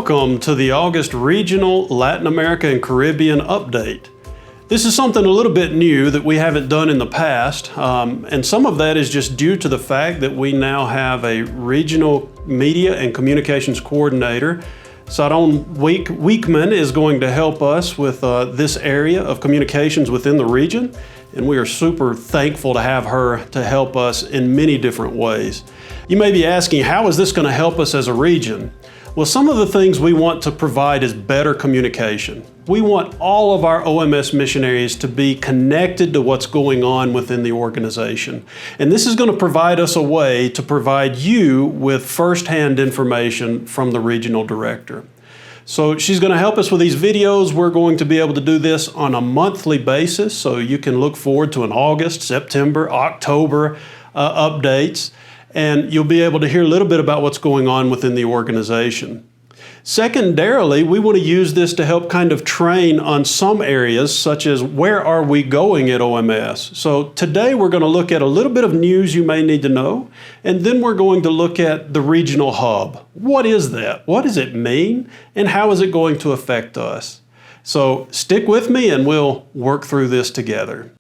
Welcome to the August Regional Latin America and Caribbean Update. This is something a little bit new that we haven't done in the past, and some of that is just due to the fact that we now have a regional media and communications coordinator. Saron Weekman is going to help us with this area of communications within the region, and we are super thankful to have her to help us in many different ways. You may be asking, how is this going to help us as a region? Well, some of the things we want to provide is better communication. We want all of our OMS missionaries to be connected to what's going on within the organization. And this is going to provide us a way to provide you with firsthand information from the regional director. So she's going to help us with these videos. We're going to be able to do this on a monthly basis, so you can look forward to an August, September, October updates. And you'll be able to hear a little bit about what's going on within the organization. Secondarily, we want to use this to help kind of train on some areas, such as where are we going at OMS. So today we're going to look at a little bit of news you may need to know, and then we're going to look at the regional hub. What is that? What does it mean? And how is it going to affect us? So stick with me and we'll work through this together.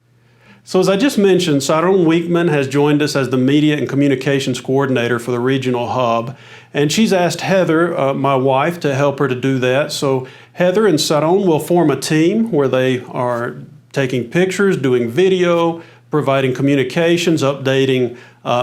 So as I just mentioned, Saron Weekman has joined us as the Media and Communications Coordinator for the Regional Hub, and she's asked Heather, my wife, to help her to do that. So Heather and Saron will form a team where they are taking pictures, doing video, providing communications, updating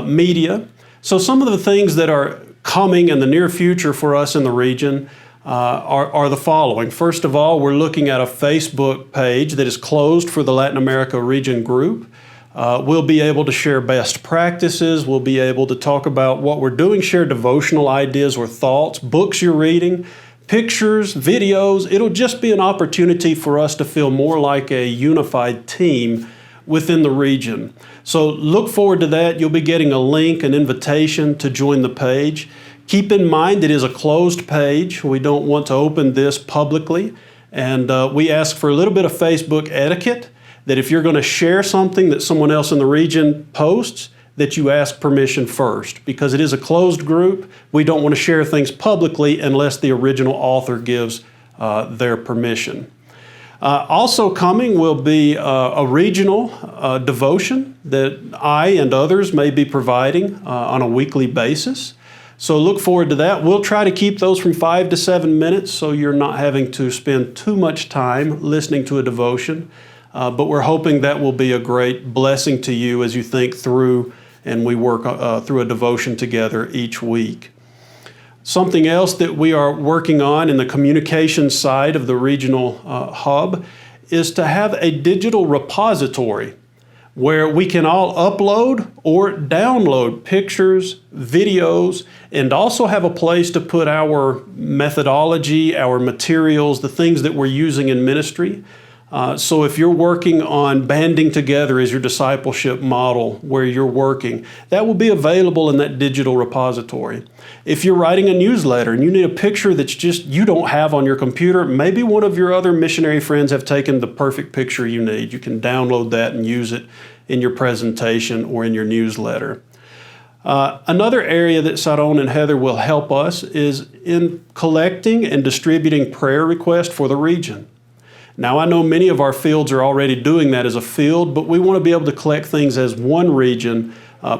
media. So some of the things that are coming in the near future for us in the region are the following. First of all, we're looking at a Facebook page that is closed for the Latin America region group. We'll be able to share best practices. We'll be able to talk about what we're doing, share devotional ideas or thoughts, books you're reading, pictures, videos. It'll just be an opportunity for us to feel more like a unified team within the region. So look forward to that. You'll be getting a link, an invitation to join the page. Keep in mind it is a closed page. We don't want to open this publicly, and we ask for a little bit of Facebook etiquette, that if you're going to share something that someone else in the region posts, that you ask permission first. Because it is a closed group, we don't want to share things publicly unless the original author gives their permission. Also coming will be a regional devotion that I and others may be providing on a weekly basis. So look forward to that. We'll try to keep those from 5 to 7 minutes so you're not having to spend too much time listening to a devotion. But we're hoping that will be a great blessing to you as you think through and we work through a devotion together each week. Something else that we are working on in the communication side of the regional hub is to have a digital repository where we can all upload or download pictures, videos, and also have a place to put our methodology, our materials, the things that we're using in ministry. So if you're working on banding together as your discipleship model where you're working, that will be available in that digital repository. If you're writing a newsletter and you need a picture that's just you don't have on your computer, maybe one of your other missionary friends have taken the perfect picture you need. You can download that and use it in your presentation or in your newsletter. Another area that Saron and Heather will help us is in collecting and distributing prayer requests for the region. Now, I know many of our fields are already doing that as a field, but we want to be able to collect things as one region,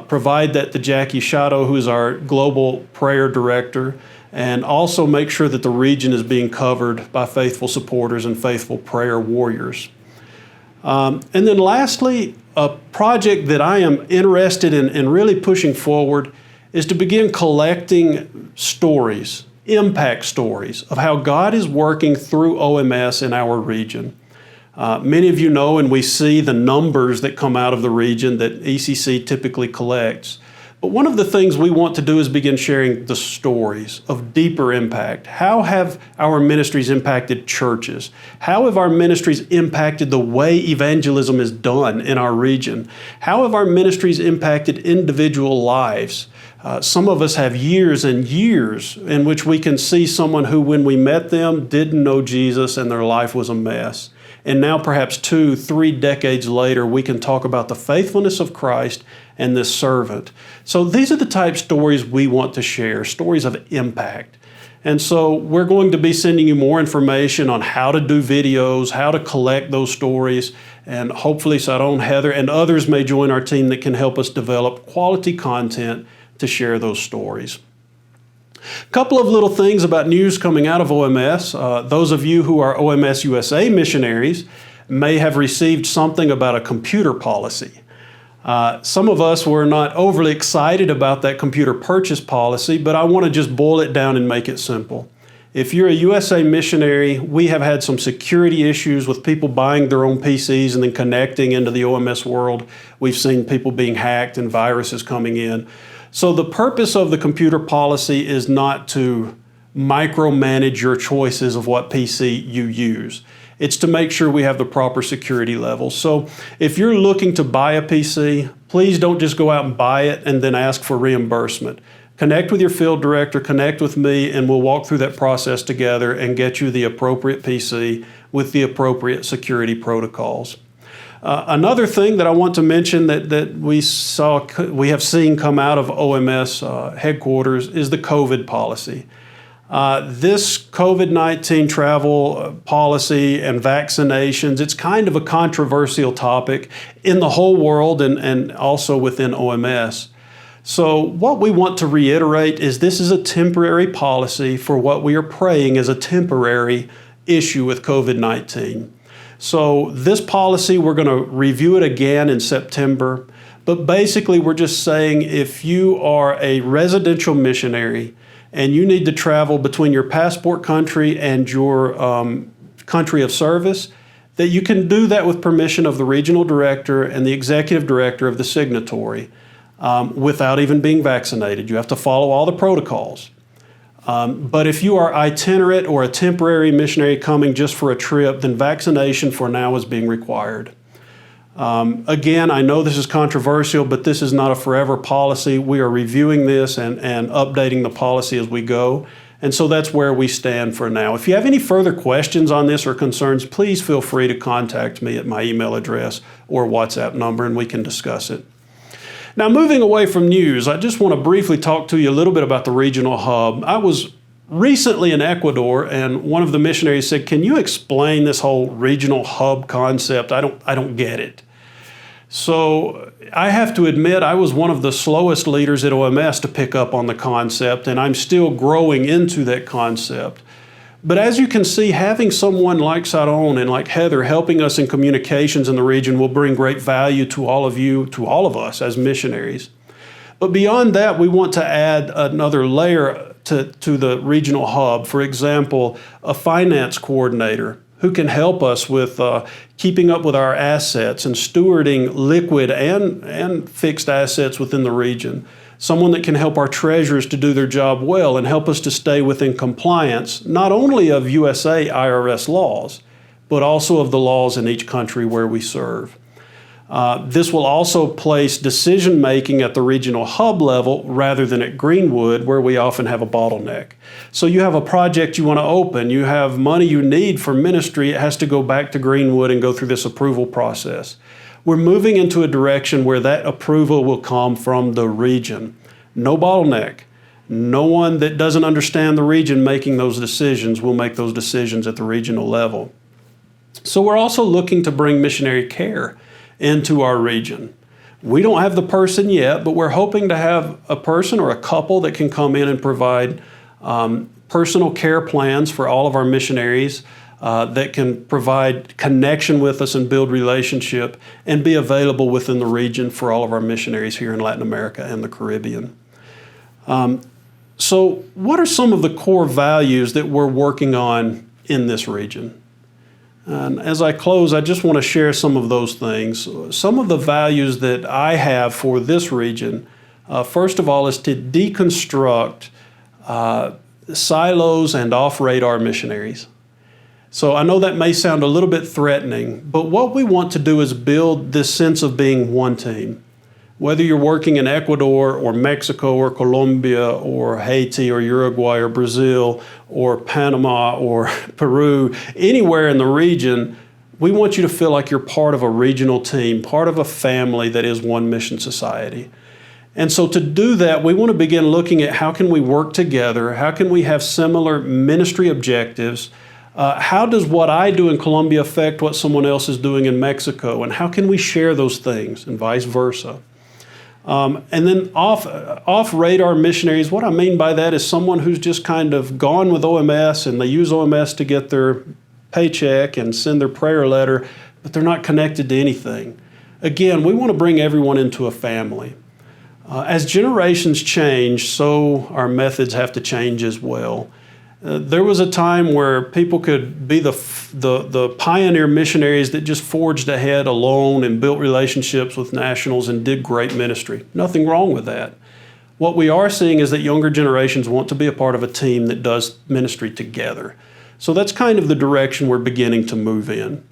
provide that to Jackie Shadow, who's our global prayer director, and also make sure that the region is being covered by faithful supporters and faithful prayer warriors. And then lastly, a project that I am interested in really pushing forward is to begin collecting stories, impact stories of how God is working through OMS in our region. Many of you know and we see the numbers that come out of the region that ECC typically collects. But one of the things we want to do is begin sharing the stories of deeper impact. How have our ministries impacted churches? How have our ministries impacted the way evangelism is done in our region? How have our ministries impacted individual lives? Some of us have years and years in which we can see someone who, when we met them, didn't know Jesus and their life was a mess. And now perhaps 2-3 decades later, we can talk about the faithfulness of Christ and this servant. So these are the type stories we want to share, stories of impact. And so we're going to be sending you more information on how to do videos, how to collect those stories, and hopefully Saron, Heather, and others may join our team that can help us develop quality content to share those stories. A couple of little things about news coming out of OMS. Those of you who are OMS USA missionaries may have received something about a computer policy. Some of us were not overly excited about that computer purchase policy, but I want to just boil it down and make it simple. If you're a USA missionary, we have had some security issues with people buying their own PCs and then connecting into the OMS world. We've seen people being hacked and viruses coming in. So the purpose of the computer policy is not to micromanage your choices of what PC you use. It's to make sure we have the proper security levels. So if you're looking to buy a PC, please don't just go out and buy it and then ask for reimbursement. Connect with your field director, connect with me, and we'll walk through that process together and get you the appropriate PC with the appropriate security protocols. Another thing that I want to mention that we have seen come out of OMS headquarters is the COVID policy. This COVID-19 travel policy and vaccinations, it's kind of a controversial topic in the whole world and also within OMS. So what we want to reiterate is this is a temporary policy for what we are praying is a temporary issue with COVID-19. So this policy, we're going to review it again in September, but basically we're just saying if you are a residential missionary and you need to travel between your passport country and your country of service, that you can do that with permission of the regional director and the executive director of the signatory without even being vaccinated. You have to follow all the protocols. But if you are itinerant or a temporary missionary coming just for a trip, then vaccination for now is being required. Again, I know this is controversial, but this is not a forever policy. We are reviewing this and updating the policy as we go. And so that's where we stand for now. If you have any further questions on this or concerns, please feel free to contact me at my email address or WhatsApp number, and we can discuss it. Now, moving away from news, I just want to briefly talk to you a little bit about the regional hub. I was recently in Ecuador, and one of the missionaries said, "Can you explain this whole regional hub concept? I don't get it." So I have to admit I was one of the slowest leaders at OMS to pick up on the concept, and I'm still growing into that concept. But as you can see, having someone like Saron and like Heather helping us in communications in the region will bring great value to all of you, to all of us as missionaries. But beyond that, we want to add another layer to the regional hub. For example, a finance coordinator who can help us with keeping up with our assets and stewarding liquid and fixed assets within the region. Someone that can help our treasurers to do their job well and help us to stay within compliance, not only of USA IRS laws, but also of the laws in each country where we serve. This will also place decision-making at the regional hub level rather than at Greenwood, where we often have a bottleneck. So you have a project you want to open, you have money you need for ministry, it has to go back to Greenwood and go through this approval process. We're moving into a direction where that approval will come from the region. No bottleneck. No one that doesn't understand the region making those decisions will make those decisions at the regional level. So we're also looking to bring missionary care into our region. We don't have the person yet, but we're hoping to have a person or a couple that can come in and provide personal care plans for all of our missionaries that can provide connection with us and build relationship and be available within the region for all of our missionaries here in Latin America and the Caribbean. So what are some of the core values that we're working on in this region? And as I close, I just want to share some of those things. Some of the values that I have for this region, first of all, is to deconstruct silos and off-radar missionaries. So I know that may sound a little bit threatening, but what we want to do is build this sense of being one team. Whether you're working in Ecuador or Mexico or Colombia or Haiti or Uruguay or Brazil or Panama or Peru, anywhere in the region, we want you to feel like you're part of a regional team, part of a family that is One Mission Society. And so to do that, we want to begin looking at how can we work together? How can we have similar ministry objectives? How does what I do in Colombia affect what someone else is doing in Mexico? And how can we share those things and vice versa? And then off radar missionaries, what I mean by that is someone who's just kind of gone with OMS and they use OMS to get their paycheck and send their prayer letter, but they're not connected to anything. Again, we want to bring everyone into a family. As generations change, so our methods have to change as well. There was a time where people could be the pioneer missionaries that just forged ahead alone and built relationships with nationals and did great ministry. Nothing wrong with that. What we are seeing is that younger generations want to be a part of a team that does ministry together. So that's kind of the direction we're beginning to move in.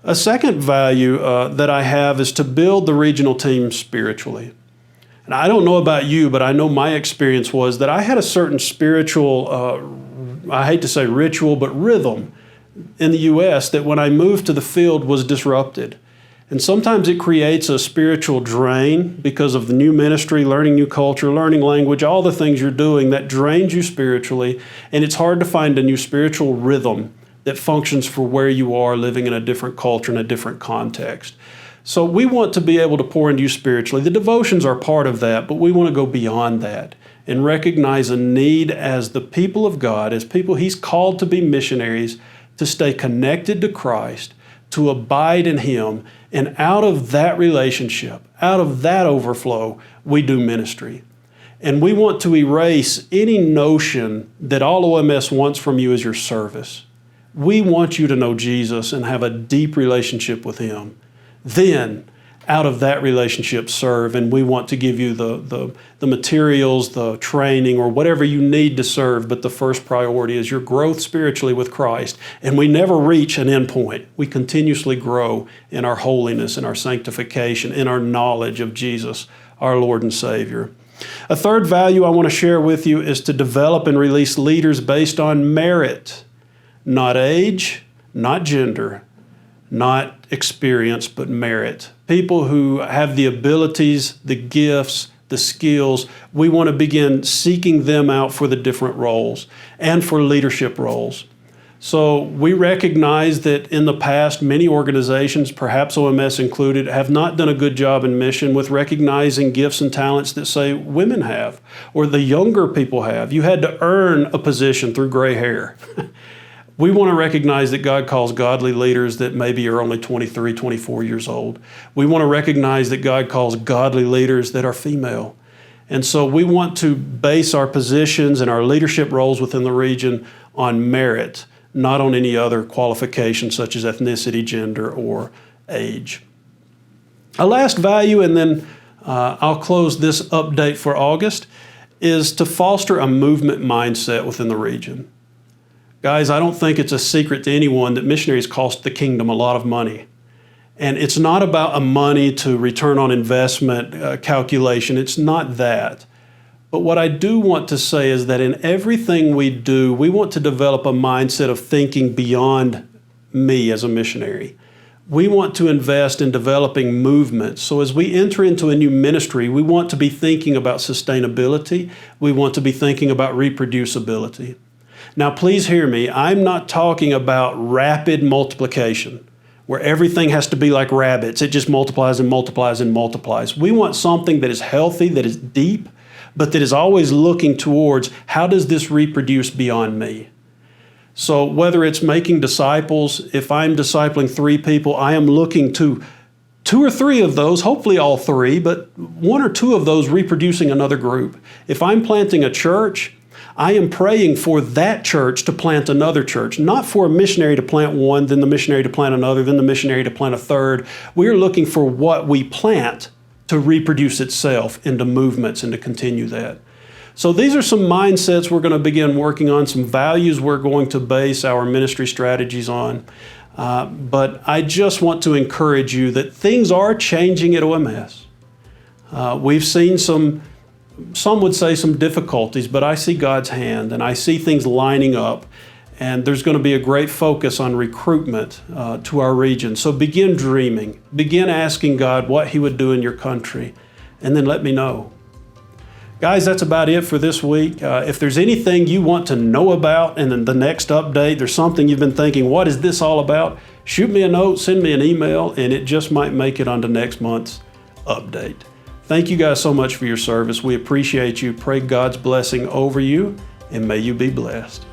A second value that I have is to build the regional team spiritually. And I don't know about you, but I know my experience was that I had a certain spiritual, I hate to say ritual, but rhythm in the U.S. that when I moved to the field was disrupted. And sometimes it creates a spiritual drain because of the new ministry, learning new culture, learning language, all the things you're doing that drains you spiritually. And it's hard to find a new spiritual rhythm that functions for where you are living in a different culture, in a different context. So we want to be able to pour into you spiritually. The devotions are part of that, but we want to go beyond that and recognize a need as the people of God, as people He's called to be missionaries, to stay connected to Christ, to abide in Him, and out of that relationship, out of that overflow, we do ministry. And we want to erase any notion that all OMS wants from you is your service. We want you to know Jesus and have a deep relationship with Him. Then, out of that relationship, serve, and we want to give you the materials, the training, or whatever you need to serve, but the first priority is your growth spiritually with Christ. And we never reach an end point. We continuously grow in our holiness, in our sanctification, in our knowledge of Jesus, our Lord and Savior. A third value I want to share with you is to develop and release leaders based on merit, not age, not gender, not experience, but merit. People who have the abilities, the gifts, the skills. We want to begin seeking them out for the different roles and for leadership roles. So we recognize that in the past, many organizations, perhaps OMS included, have not done a good job in mission with recognizing gifts and talents that, say, women have or the younger people have. You had to earn a position through gray hair. We want to recognize that God calls godly leaders that maybe are only 23, 24 years old. We want to recognize that God calls godly leaders that are female. And so we want to base our positions and our leadership roles within the region on merit, not on any other qualifications such as ethnicity, gender, or age. A last value, and then I'll close this update for August, is to foster a movement mindset within the region. Guys, I don't think it's a secret to anyone that missionaries cost the kingdom a lot of money. And it's not about a money to return on investment calculation. It's not that. But what I do want to say is that in everything we do, we want to develop a mindset of thinking beyond me as a missionary. We want to invest in developing movements. So as we enter into a new ministry, we want to be thinking about sustainability. We want to be thinking about reproducibility. Now, please hear me. I'm not talking about rapid multiplication, where everything has to be like rabbits. It just multiplies and multiplies and multiplies. We want something that is healthy, that is deep, but that is always looking towards how does this reproduce beyond me? So whether it's making disciples, if I'm discipling 3 people, I am looking to 2 or 3 of those, hopefully all 3, but 1 or 2 of those reproducing another group. If I'm planting a church, I am praying for that church to plant another church, not for a missionary to plant one, then the missionary to plant another, then the missionary to plant a third. We're looking for what we plant to reproduce itself into movements and to continue that. So these are some mindsets we're going to begin working on, some values we're going to base our ministry strategies on. But I just want to encourage you that things are changing at OMS. We've seen some would say some difficulties, but I see God's hand and I see things lining up, and there's going to be a great focus on recruitment to our region. So begin dreaming, begin asking God what He would do in your country, and then let me know. Guys, that's about it for this week. If there's anything you want to know about in the next update, there's something you've been thinking, what is this all about? Shoot me a note, send me an email, and it just might make it onto next month's update. Thank you guys so much for your service. We appreciate you. Pray God's blessing over you, and may you be blessed.